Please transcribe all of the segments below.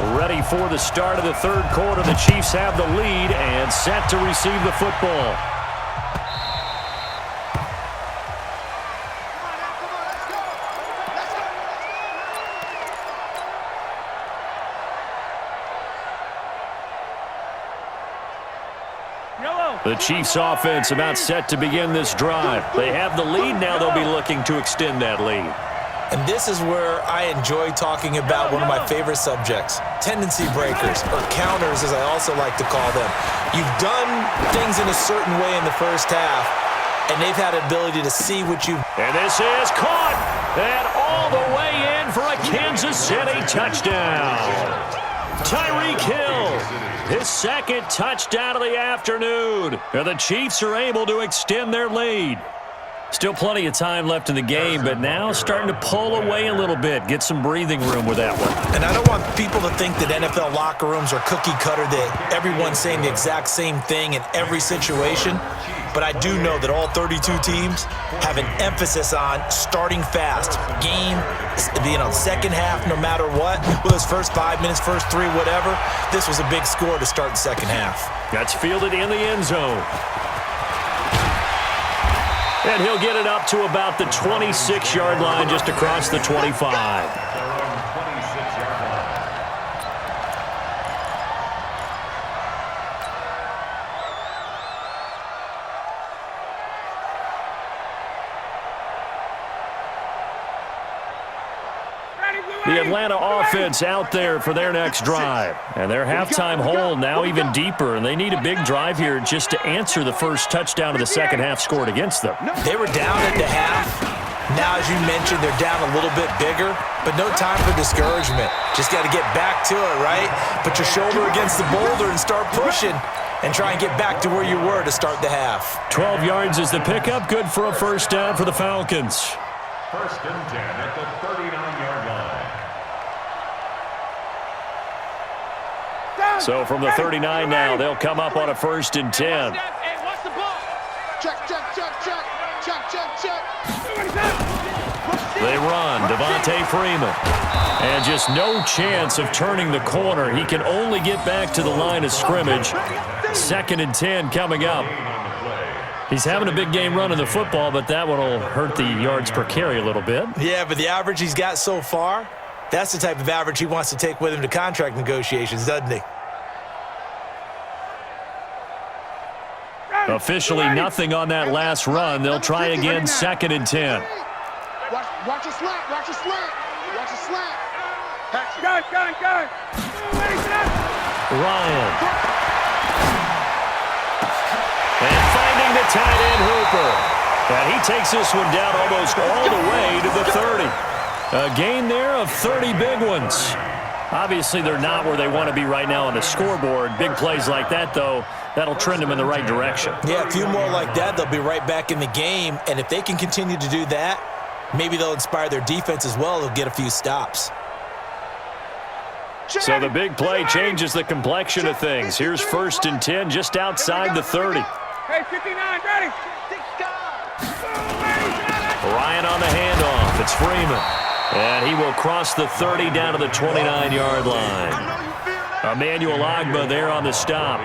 Ready for the start of the third quarter. The Chiefs have the lead and set to receive the football. The Chiefs offense about set to begin this drive. They have the lead now. They'll be looking to extend that lead. And this is where I enjoy talking about one of my favorite subjects, tendency breakers, or counters as I also like to call them. You've done things in a certain way in the first half, and they've had the ability to see what you've... And this is caught, and all the way in for a Kansas City touchdown. Tyreek Hill, his second touchdown of the afternoon. And the Chiefs are able to extend their lead. Still plenty of time left in the game, but now starting to pull away a little bit, get some breathing room with that one. And I don't want people to think that NFL locker rooms are cookie cutter, that everyone's saying the exact same thing in every situation. But I do know that all 32 teams have an emphasis on starting fast. Game, second half, no matter what. Whether it's first 5 minutes, first 3, whatever. This was a big score to start the second half. That's fielded in the end zone. And he'll get it up to about the 26-yard line, just across the 25. The Atlanta offense out there for their next drive. And their halftime hole now even deeper, and they need a big drive here just to answer the first touchdown of the second half scored against them. They were down at the half. Now, as you mentioned, they're down a little bit bigger, but no time for discouragement. Just got to get back to it, right? Put your shoulder against the boulder and start pushing and try and get back to where you were to start the half. 12 yards is the pickup. Good for a first down for the Falcons. First and 10 at the 39-yard line. So from the 39 now, they'll come up on a first and 10. Check, check, check, check, check, check, check. They run, Devontae Freeman. And just no chance of turning the corner. He can only get back to the line of scrimmage. Second and 10 coming up. He's having a big game running the football, but that one will hurt the yards per carry a little bit. Yeah, but the average he's got so far, that's the type of average he wants to take with him to contract negotiations, doesn't he? Officially nothing on that last run. They'll try again, second and 10. Watch a slant, watch a slant, watch a slant. Gun. Ryan. And finding the tight end Hooper. And he takes this one down almost all the way to the 30. A gain there of 30 big ones. Obviously, they're not where they want to be right now on the scoreboard. Big plays like that, though, that'll trend them in the right direction. Yeah, a few more like that, they'll be right back in the game. And if they can continue to do that, maybe they'll inspire their defense as well. They'll get a few stops. So the big play changes the complexion of things. Here's first and 10 just outside the 30. Hey, 59, ready. Ryan on the handoff. It's Freeman. And he will cross the 30 down to the 29-yard line. Emmanuel Ogbah there on the stop.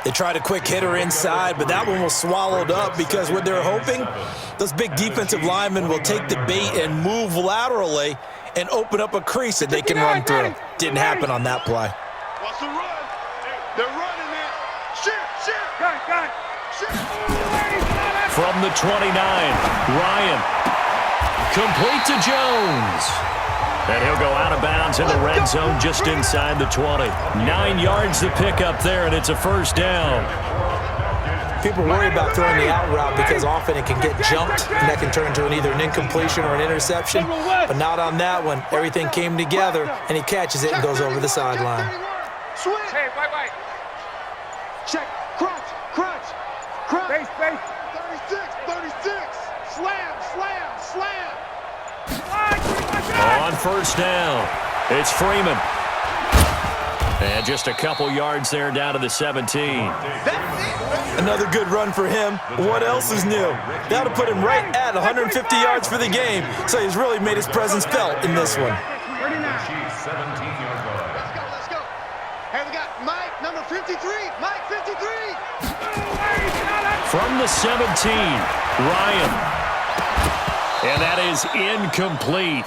They tried a quick hitter inside, but that one was swallowed up because what they're hoping, those big defensive linemen will take the bait and move laterally and open up a crease that they can run through. Didn't happen on that play. What's the run? They're running it. Shit. Gun. From the 29, Ryan. Complete to Jones. And he'll go out of bounds in the red zone just inside the 20. 9 yards to pick up there, and it's a first down. People worry about throwing the out route because often it can get jumped, and that can turn into either an incompletion or an interception. But not on that one. Everything came together, and he catches it and goes over the sideline. Hey, wait. Check. Crunch. Base. 36. Slam. On first down, it's Freeman. And just a couple yards there down to the 17. Another good run for him. What else is new? That'll put him right at 150 yards for the game, so he's really made his presence felt in this one. Number 53, Mike 53. From the 17, Ryan. And that is incomplete.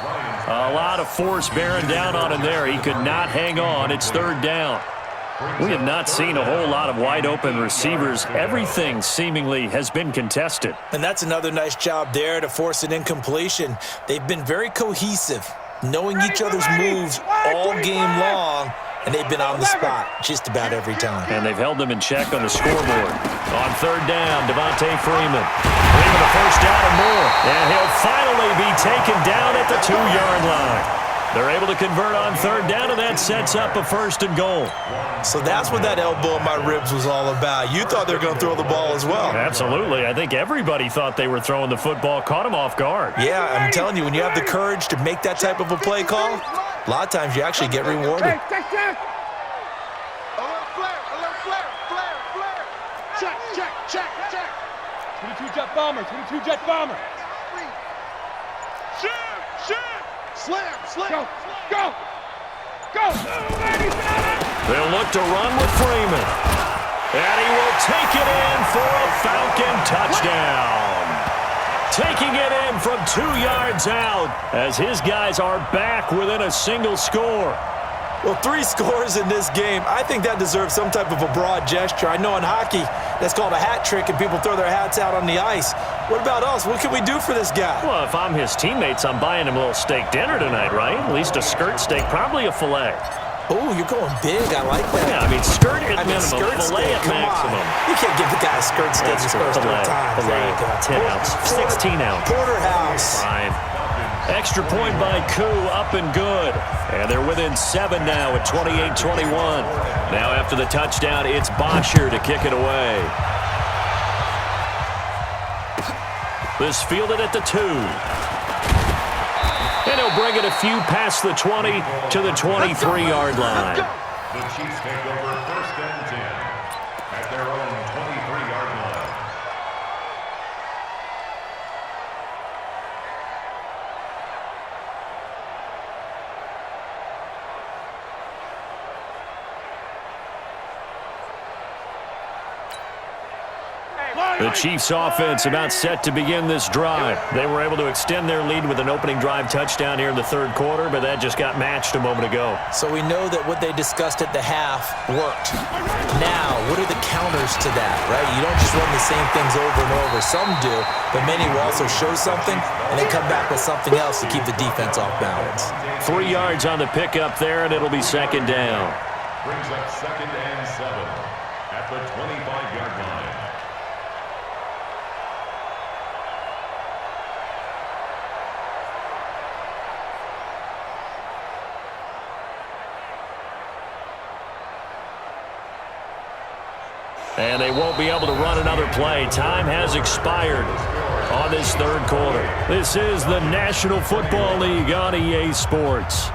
A lot of force bearing down on him there. He could not hang on. It's third down. We have not seen a whole lot of wide-open receivers. Everything seemingly has been contested. And that's another nice job there to force an incompletion. They've been very cohesive, knowing each other's moves all game long, and they've been on the spot just about every time. And they've held them in check on the scoreboard. On third down, Devontae Freeman. Freeman a first down and more. And he'll finally be taken down at the 2-yard line. They're able to convert on third down, and that sets up a first and goal. So that's what that elbow in my ribs was all about. You thought they were going to throw the ball as well. Absolutely. I think everybody thought they were throwing the football, caught him off guard. Yeah, I'm telling you, when you have the courage to make that type of a play call, a lot of times you actually get rewarded. A little flare, flare. Check. 22 jet bomber. Shoot. Slam. Go. They'll look to run with Freeman. And he will take it in for a Falcon touchdown. Taking it in from 2 yards out as his guys are back within a single score. Well, 3 scores in this game. I think that deserves some type of a broad gesture. I know in hockey, that's called a hat trick, and people throw their hats out on the ice. What about us? What can we do for this guy? Well, if I'm his teammates, I'm buying him a little steak dinner tonight, right? At least a skirt steak, probably a filet. Oh, you're going big. I like that. Yeah, I mean, skirt at minimum, skirt filet steak, at come maximum. on. You can't give the guy a skirt steak his first 3 times. There you go. 10 ounce, 16 ounce. Porterhouse. Fine. Extra point by Koo, up and good. And they're within 7 now at 28-21. Now after the touchdown, it's Bosher to kick it away. This fielded at the 2. And he'll bring it a few past the 20 to the 23-yard line. The Chiefs take over first and 10 at their own 23-yard line. The Chiefs offense about set to begin this drive. They were able to extend their lead with an opening drive touchdown here in the third quarter, but that just got matched a moment ago. So we know that what they discussed at the half worked. Now, what are the counters to that, right? You don't just run the same things over and over. Some do, but many will also show something and then come back with something else to keep the defense off balance. 3 yards on the pickup there, and it'll be second down. Brings up second and 7 at the 25-yard line. And they won't be able to run another play. Time has expired on this third quarter. This is the National Football League on EA Sports.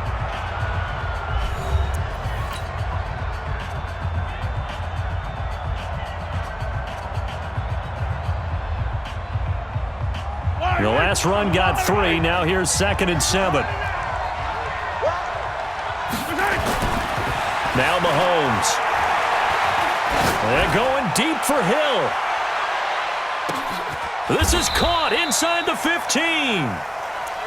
The last run got 3. Now here's second and 7. Now Mahomes. They're going deep for Hill. This is caught inside the 15.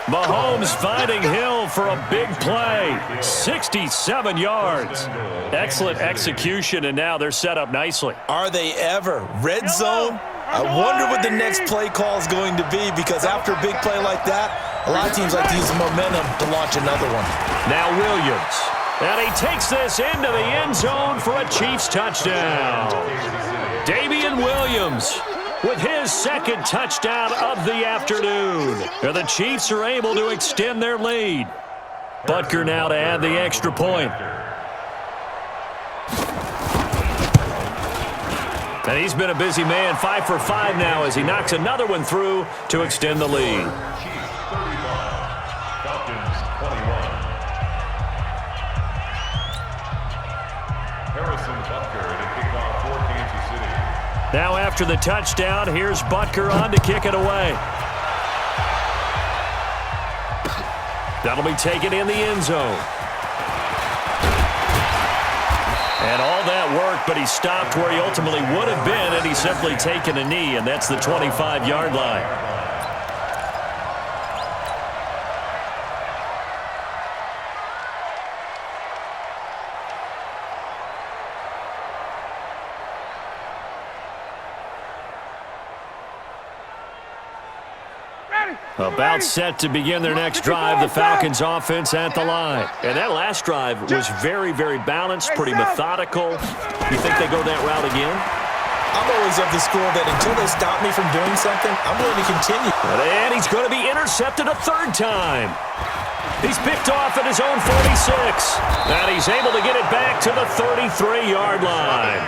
Mahomes finding Hill for a big play. 67 yards. Excellent execution, and now they're set up nicely. Are they ever? Red zone? I wonder what the next play call is going to be, because after a big play like that, a lot of teams like to use the momentum to launch another one. Now Williams. And he takes this into the end zone for a Chiefs touchdown. Damian Williams with his second touchdown of the afternoon. And the Chiefs are able to extend their lead. Butker now to add the extra point. And he's been a busy man, 5 for 5 now as he knocks another one through to extend the lead. Chiefs 35, Falcons 21. Harrison Butker to kick off for Kansas City. Now after the touchdown, here's Butker on to kick it away. That'll be taken in the end zone. And all that work, but he stopped where he ultimately would have been, and he's simply taken a knee, and that's the 25-yard line. About set to begin their next drive, the Falcons offense at the line. And that last drive was very, very balanced, pretty methodical. You think they go that route again? I'm always of the school that until they stop me from doing something, I'm going to continue. And he's going to be intercepted a third time. He's picked off at his own 46. And he's able to get it back to the 33-yard line.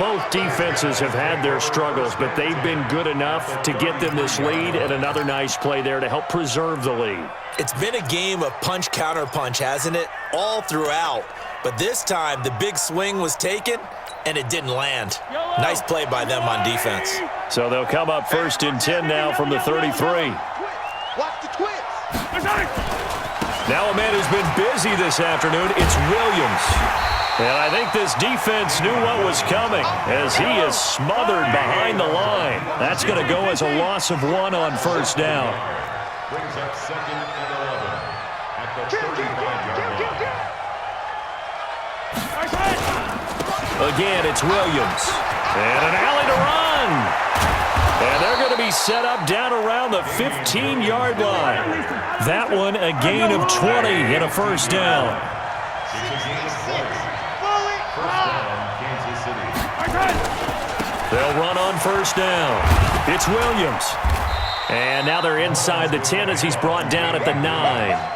Both defenses have had their struggles, but they've been good enough to get them this lead, and another nice play there to help preserve the lead. It's been a game of punch-counter-punch, hasn't it? All throughout. But this time, the big swing was taken, and it didn't land. Nice play by them on defense. So they'll come up 1st and 10 now from the 33. Watch the twins. Now a man who's been busy this afternoon, it's Williams. And I think this defense knew what was coming as he is smothered behind the line. That's going to go as a loss of 1 on 1st down. Brings up 2nd and 11 at the 35-yard line. Again, it's Williams. And an alley to run. And they're going to be set up down around the 15-yard line. That one a gain of 20 and a 1st down. It's a gain of 20. First down, Kansas City. They'll run on 1st down. It's Williams. And now they're inside the 10 as he's brought down at the 9.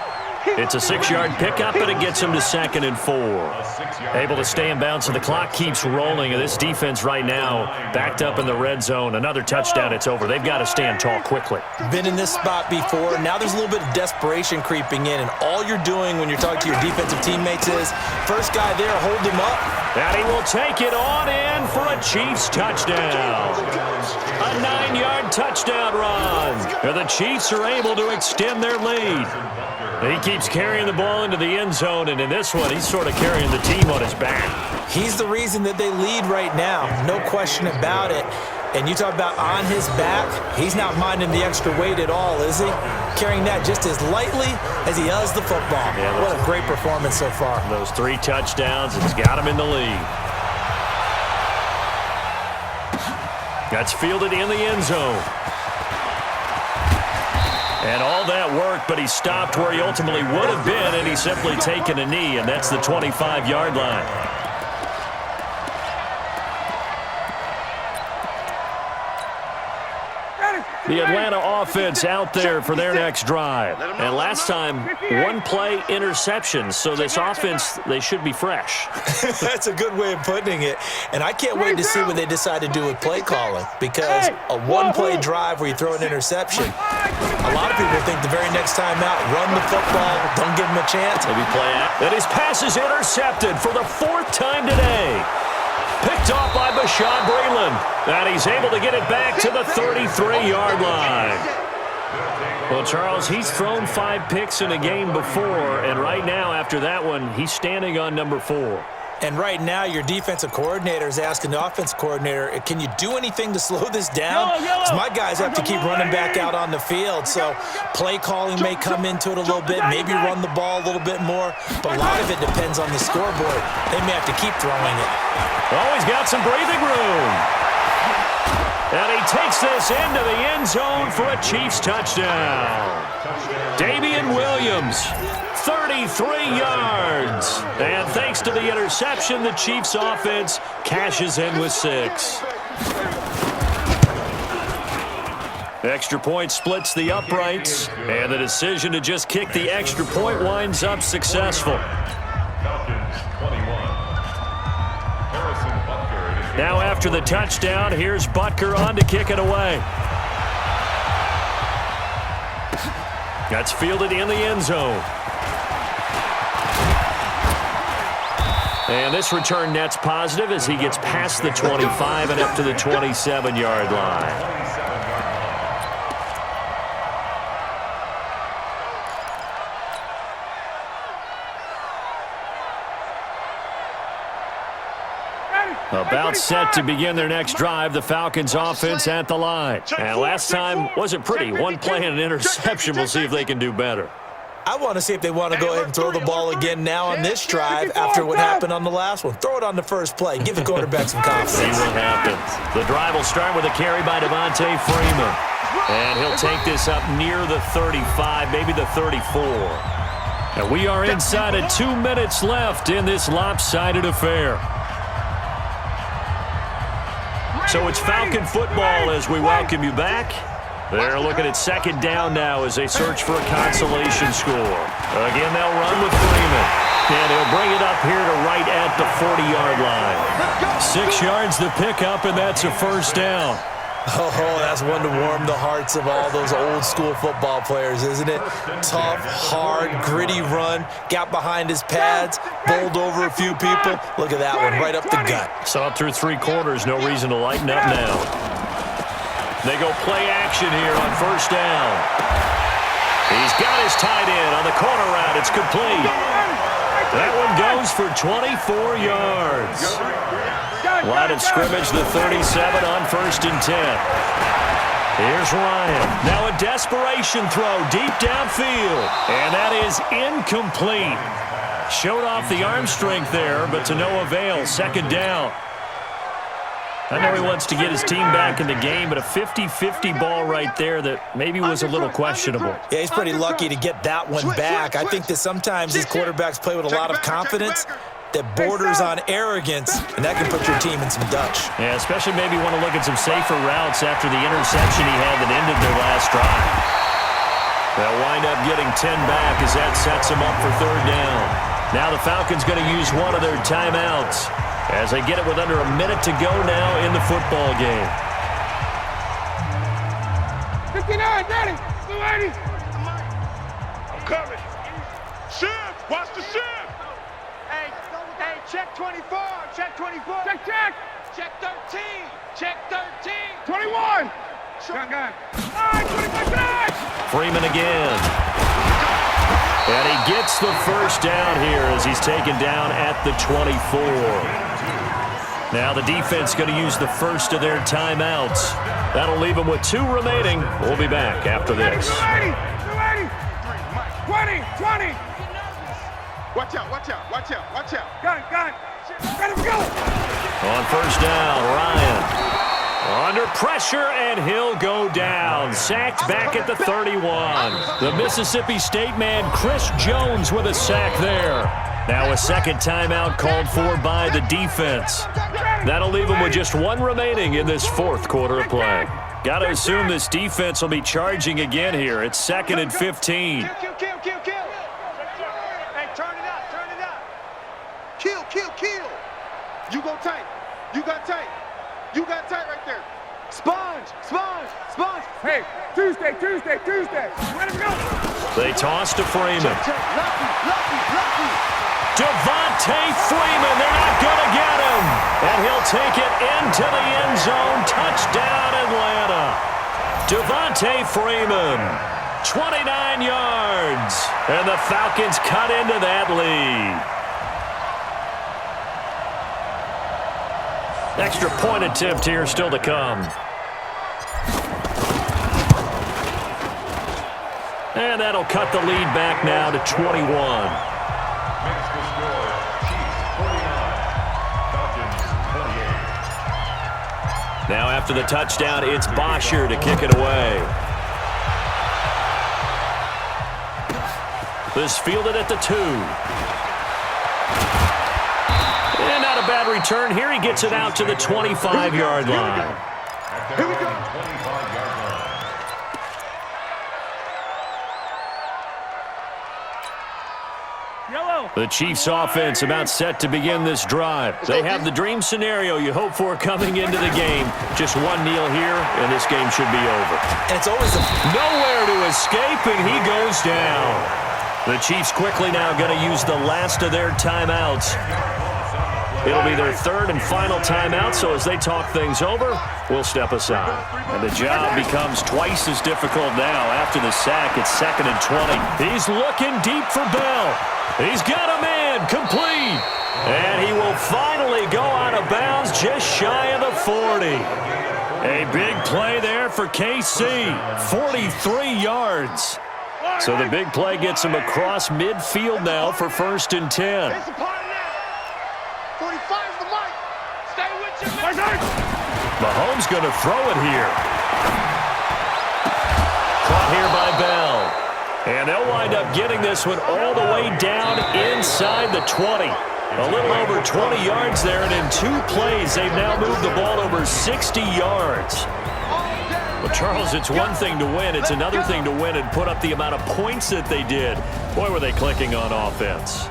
It's a 6-yard pickup, but it gets him to 2nd and 4. Able to stay in bounds, so the clock keeps rolling. And this defense right now backed up in the red zone. Another touchdown, it's over. They've got to stand tall quickly. Been in this spot before. Now there's a little bit of desperation creeping in, and all you're doing when you're talking to your defensive teammates is, first guy there, hold him up. And he will take it on in for a Chiefs touchdown. A 9-yard touchdown run. And the Chiefs are able to extend their lead. He keeps carrying the ball into the end zone, and in this one, he's sort of carrying the team on his back. He's the reason that they lead right now, no question about it. And you talk about on his back, he's not minding the extra weight at all, is he? Carrying that just as lightly as he does the football. Yeah, what a great performance so far. Those 3 touchdowns, it's got him in the lead. That's fielded in the end zone. And all that work, but he stopped where he ultimately would have been, and he's simply taken a knee, and that's the 25-yard line. The Atlanta offense out there for their next drive. And last time, 1-play interception. So this offense, they should be fresh. That's a good way of putting it. And I can't wait to see what they decide to do with play calling, because a 1-play drive where you throw an interception, a lot of people think the very next time out, run the football, don't give them a chance. Maybe play out. And his pass is intercepted for the 4th time today. Picked off by Bashaud Breeland. And he's able to get it back to the 33-yard line. Well, Charles, he's thrown 5 picks in a game before, and right now, after that one, he's standing on number 4. And right now, your defensive coordinator is asking the offensive coordinator, can you do anything to slow this down? Because my guys have to keep running back out on the field. So play calling may come into it a little bit, maybe run the ball a little bit more. But a lot of it depends on the scoreboard. They may have to keep throwing it. Oh, he's got some breathing room. And he takes this into the end zone for a Chiefs touchdown. Damian Williams, 33 yards. And thanks to the interception, the Chiefs offense cashes in with 6. Extra point splits the uprights, and the decision to just kick the extra point winds up successful. Now after the touchdown, here's Butker on to kick it away. That's fielded in the end zone. And this return net's positive as he gets past the 25 and up to the 27-yard line. About set to begin their next drive, the Falcons offense at the line. And last time wasn't pretty. One play and an interception. We'll see if they can do better. I want to see if they want to go ahead and throw the ball again now on this drive after what happened on the last one. Throw it on the first play. Give the quarterback some confidence. See what happens. The drive will start with a carry by Devontae Freeman. And he'll take this up near the 35, maybe the 34. And we are inside of 2 minutes left in this lopsided affair. So it's Falcon football as we welcome you back. They're looking at second down now as they search for a consolation score. Again, they'll run with Freeman. And he'll bring it up here to right at the 40-yard line. 6 yards the pickup, and that's a first down. Oh, that's one to warm the hearts of all those old-school football players, isn't it? Tough, hard, gritty run, got behind his pads, bowled over a few people. Look at that one, right up the gut. Saw it through 3 quarters, no reason to lighten up now. They go play action here on first down. He's got his tight end on the corner route. It's complete. That one goes for 24 yards. Line of scrimmage, the 37 on 1st and 10. Here's Ryan. Now a desperation throw deep downfield. And that is incomplete. Showed off the arm strength there, but to no avail. Second down. I know he wants to get his team back in the game, but a 50-50 ball right there that maybe was a little questionable. Yeah, he's pretty lucky to get that one back. I think that sometimes these quarterbacks play with a lot of confidence that borders on arrogance, and that can put your team in some Dutch. Yeah, especially maybe want to look at some safer routes after the interception he had that ended their last drive. They'll wind up getting 10 back as that sets them up for third down. Now the Falcons going to use one of their timeouts as they get it with under a minute to go now in the football game. 59, ready, 280. I'm coming. Shift, watch the shift. Hey, check 24, check 24. Check. Check 13, check 13. 21. Gun. All right, 25. Freeman again. And he gets the first down here as he's taken down at the 24. Now the defense going to use the first of their timeouts. That'll leave them with 2 remaining. We'll be back after this. 280, 20. Watch out. Gun. Let him go. On first down, Ryan. Under pressure, and he'll go down. Sacked back at the 31. The Mississippi State man, Chris Jones, with a sack there. Now a second timeout called for by the defense. That'll leave them with just 1 remaining in this 4th quarter of play. Got to assume this defense will be charging again here. It's 2nd and 15. Kill. Hey, turn it up. Kill. You go tight. You got tight right there. Sponge. Hey, Tuesday. Let him go. They toss to Freeman. Lucky. Devontae Freeman, they're not going to get him. And he'll take it into the end zone. Touchdown, Atlanta. Devontae Freeman, 29 yards. And the Falcons cut into that lead. Extra point attempt here still to come. And that'll cut the lead back now to 21. Makes the score, Chiefs 49, Falcons 28. Now after the touchdown, it's Bosher to kick it away. This fielded at the 2. And not a bad return here. He gets it out to the 25-yard line. Here we go. 25-yard line. The Chiefs offense about set to begin this drive. They have the dream scenario you hope for coming into the game. Just 1 kneel here, and this game should be over. And it's always nowhere to escape, and he goes down. The Chiefs quickly now going to use the last of their timeouts. It'll be their 3rd and final timeout, so as they talk things over, we'll step aside. And the job becomes twice as difficult now. After the sack, it's 2nd and 20. He's looking deep for Bell. He's got a man, complete. And he will finally go out of bounds just shy of the 40. A big play there for KC. 43 yards. So the big play gets him across midfield now for 1st and 10. It's a party now. 45's the mic. Stay with you. Mahomes going to throw it here. Caught here by Bell. And they'll wind up getting this one all the way down inside the 20. A little over 20 yards there, and in 2 plays, they've now moved the ball over 60 yards. Well, Charles, it's one thing to win. It's another thing to win and put up the amount of points that they did. Boy, were they clicking on offense.